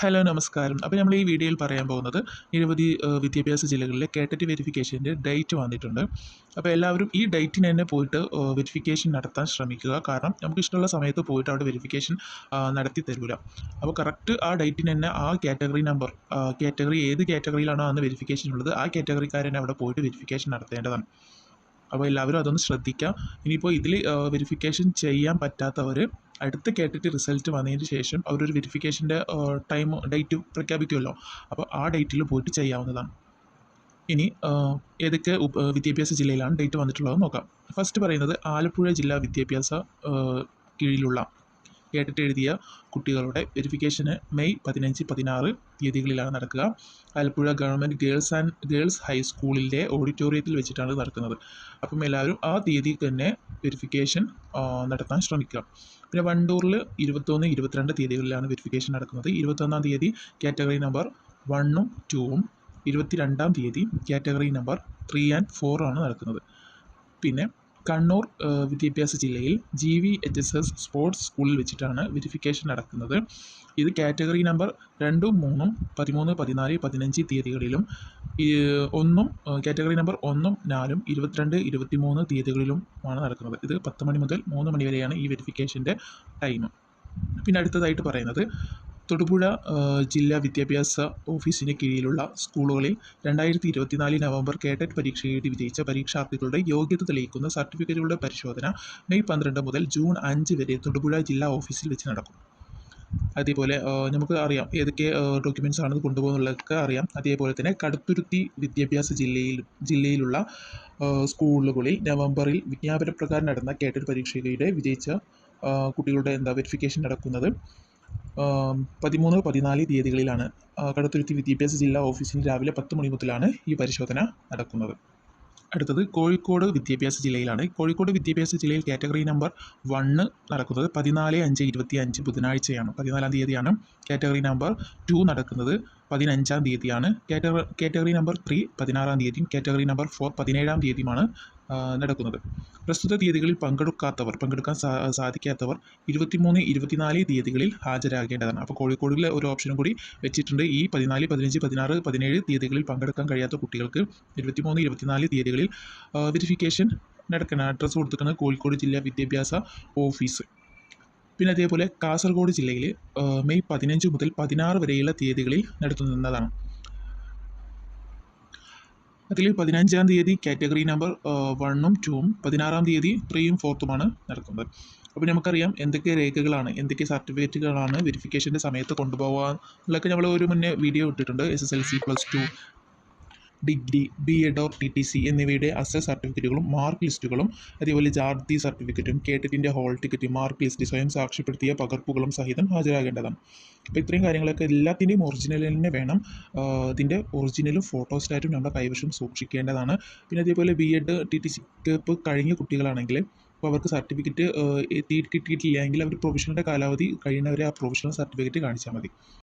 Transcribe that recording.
Hello നമസ്കാരം. അപ്പോൾ നമ്മൾ ഈ വീഡിയോയിൽ പറയാൻ പോകുന്നത് നിരവധി വിദ്യാഭ്യാസ ജില്ലകളിലെ കേട്ടറ്റ് വെരിഫിക്കേഷൻ്റെ ഡേറ്റ് വന്നിട്ടുണ്ട്. അപ്പോൾ എല്ലാവരും ഈ ഡേറ്റിന് തന്നെ പോയിട്ട് വെരിഫിക്കേഷൻ നടത്താൻ ശ്രമിക്കുക. കാരണം നമുക്ക് ഇഷ്ടമുള്ള സമയത്ത് പോയിട്ട് അവിടെ വെരിഫിക്കേഷൻ നടത്തി തരില്ല. അപ്പോൾ കറക്റ്റ് ആ ഡേറ്റിന് തന്നെ ആ കാറ്റഗറി നമ്പർ കാറ്റഗറി ഏത് കാറ്റഗറിയിലാണോ അന്ന് വെരിഫിക്കേഷൻ ഉള്ളത് ആ കാറ്റഗറിക്കാരനെ അവിടെ പോയിട്ട് വെരിഫിക്കേഷൻ നടത്തേണ്ടതാണ്. അപ്പോൾ എല്ലാവരും അതൊന്ന് ശ്രദ്ധിക്കുക. ഇനിയിപ്പോൾ ഇതിൽ വെരിഫിക്കേഷൻ ചെയ്യാൻ പറ്റാത്തവർ അടുത്ത കേട്ടിട്ട് റിസൾട്ട് വന്നതിന് ശേഷം അവരൊരു വെരിഫിക്കേഷൻ്റെ ഡേറ്റ് പ്രഖ്യാപിക്കുമല്ലോ, അപ്പോൾ ആ ഡേറ്റിൽ പോയിട്ട് ചെയ്യാവുന്നതാണ്. ഇനി ഏതൊക്കെ വിദ്യാഭ്യാസ ജില്ലയിലാണ് ഡേറ്റ് വന്നിട്ടുള്ളത് നോക്കാം. ഫസ്റ്റ് പറയുന്നത് ആലപ്പുഴ ജില്ലാ വിദ്യാഭ്യാസ കീഴിലുള്ള കേട്ടിട്ട് എഴുതിയ കുട്ടികളുടെ വെരിഫിക്കേഷന് മെയ് 15, 16 തീയതികളിലാണ് നടക്കുക. ആലപ്പുഴ ഗവൺമെൻറ് ഗേൾസ് ഹൈസ്കൂളിൻ്റെ ഓഡിറ്റോറിയത്തിൽ വെച്ചിട്ടാണ് നടക്കുന്നത്. അപ്പം എല്ലാവരും ആ തീയതി തന്നെ വെരിഫിക്കേഷൻ നടത്താൻ ശ്രമിക്കുക. പിന്നെ വണ്ടൂരിൽ 21, 22 തീയതികളിലാണ് വെരിഫിക്കേഷൻ നടക്കുന്നത്. 21-ാം തീയതി കാറ്റഗറി നമ്പർ 1ഉം 2ഉം, 22-ാം തീയതി കാറ്റഗറി നമ്പർ 3 and 4 ആണ് നടക്കുന്നത്. പിന്നെ കണ്ണൂർ വിദ്യാഭ്യാസ ജില്ലയിൽ GVHSS സ്പോർട്സ് സ്കൂളിൽ വെച്ചിട്ടാണ് വെരിഫിക്കേഷൻ നടക്കുന്നത്. ഇത് കാറ്റഗറി നമ്പർ 2ഉം 3ഉം, 13, 14, 15 തീയതികളിലും, കാറ്റഗറി നമ്പർ 1ഉം 4ഉം 22, 23 തീയതികളിലുമാണ് നടക്കുന്നത്. ഇത് 10 മണി മുതൽ 3 മണി വരെയാണ് ഈ വെരിഫിക്കേഷൻ്റെ ടൈം. പിന്നെ അടുത്തതായിട്ട് പറയുന്നത് തൊടുപുഴ ജില്ലാ വിദ്യാഭ്യാസ ഓഫീസിന് കീഴിലുള്ള സ്കൂളുകളിൽ 2024 നവംബർ കേട്ടറ്റ് പരീക്ഷ എഴുതി വിജയിച്ച പരീക്ഷാർത്ഥികളുടെ യോഗ്യത തെളിയിക്കുന്ന സർട്ടിഫിക്കറ്റുകളുടെ പരിശോധന മെയ് 12 മുതൽ ജൂൺ 5 വരെ തൊടുപുഴ ജില്ലാ ഓഫീസിൽ വെച്ച് നടക്കും. അതേപോലെ നമുക്ക് അറിയാം ഏതൊക്കെ ഡോക്യുമെൻറ്റ്സ് ആണ് കൊണ്ടുപോകുന്നുള്ളതൊക്കെ അറിയാം. അതേപോലെ തന്നെ കടുത്തുരുത്തി വിദ്യാഭ്യാസ ജില്ലയിലുള്ള സ്കൂളുകളിൽ നവംബറിൽ വിജ്ഞാപനപ്രകാരം നടന്ന കേട്ടറ്റ് പരീക്ഷയുടെ വിജയിച്ച കുട്ടികളുടെ വെരിഫിക്കേഷൻ നടക്കുന്നത് 13, 14 തീയതികളിലാണ്. കടുത്തുരുത്തി വിദ്യാഭ്യാസ ജില്ലാ ഓഫീസിന് രാവിലെ 10 മണി മുതലാണ് ഈ പരിശോധന നടക്കുന്നത്. അടുത്തത് കോഴിക്കോട് വിദ്യാഭ്യാസ ജില്ലയിലാണ്. കോഴിക്കോട് വിദ്യാഭ്യാസ ജില്ലയിൽ കാറ്റഗറി നമ്പർ 1 നടക്കുന്നത് 14, 5, 25 ബുധനാഴ്ചയാണ്. 14-ാം തീയതിയാണ്. കാറ്റഗറി നമ്പർ 2 നടക്കുന്നത് 15-ാം തീയതിയാണ്. കാറ്റഗറി നമ്പർ 3 16-ാം തീയതിയും കാറ്റഗറി നമ്പർ 4 17-ാം തീയതിയുമാണ് നടക്കുന്നത്. പ്രസ്തുത തീയതികളിൽ പങ്കെടുക്കാൻ സാധിക്കാത്തവർ 23, 24 തീയതികളിൽ ഹാജരാകേണ്ടതാണ്. അപ്പോൾ കോഴിക്കോടിലെ ഒരു ഓപ്ഷനും കൂടി വെച്ചിട്ടുണ്ട്. ഈ 14, 15, 16, 17 തീയതികളിൽ പങ്കെടുക്കാൻ കഴിയാത്ത കുട്ടികൾക്ക് 23, 24 തീയതികളിൽ വെരിഫിക്കേഷൻ നടക്കണം. അഡ്രസ്സ് കൊടുത്തിരിക്കുന്നത് കോഴിക്കോട് ജില്ലാ വിദ്യാഭ്യാസ ഓഫീസ്. പിന്നെ അതേപോലെ കാസർഗോഡ് ജില്ലയിൽ മെയ് 15 മുതൽ 16 വരെയുള്ള തീയതികളിൽ നടത്തുന്നതാണ്. അതിൽ 15-ാം തീയതി കാറ്റഗറി നമ്പർ 1ഉം 2ഉം, 16-ാം തീയതി 3ഉം 4ഉമാണ് നടക്കുന്നത്. അപ്പോൾ നമുക്കറിയാം എന്തൊക്കെ രേഖകളാണ്, എന്തൊക്കെ സർട്ടിഫിക്കറ്റുകളാണ് വെരിഫിക്കേഷൻ്റെ സമയത്ത് കൊണ്ടുപോകാനുള്ളതൊക്കെ നമ്മൾ ഒരു മുന്നേ വീഡിയോ ഇട്ടിട്ടുണ്ട്. SSLC, +2, degree, BEd or TTC എന്നിവയുടെ അസൽ സർട്ടിഫിക്കറ്റുകളും മാർക്ക് ലിസ്റ്റുകളും, അതേപോലെ ജാതി സർട്ടിഫിക്കറ്റും കേട്ടറ്റിൻ്റെ ഹോൾ ടിക്കറ്റ്, മാർക്ക് ലിസ്റ്റ്, സ്വയം സാക്ഷ്യപ്പെടുത്തിയ പകർപ്പുകളും സഹിതം ഹാജരാകേണ്ടതാണ്. അപ്പോൾ ഇത്രയും കാര്യങ്ങളൊക്കെ എല്ലാത്തിൻ്റെയും ഒറിജിനൽ തന്നെ വേണം. ഇതിൻ്റെ ഒറിജിനലും ഫോട്ടോസ്റ്റാറ്റും നമ്മുടെ കൈവശം സൂക്ഷിക്കേണ്ടതാണ്. പിന്നെ അതേപോലെ BEd, TTC ഇപ്പോൾ കഴിഞ്ഞ കുട്ടികളാണെങ്കിൽ അപ്പോൾ അവർക്ക് സർട്ടിഫിക്കറ്റ് കിട്ടിയിട്ടില്ലെങ്കിൽ അവർ പ്രൊവിഷണലിൻ്റെ കാലാവധി കഴിയുന്നവരെ ആ പ്രൊവിഷണൽ സർട്ടിഫിക്കറ്റ് കാണിച്ചാൽ മതി.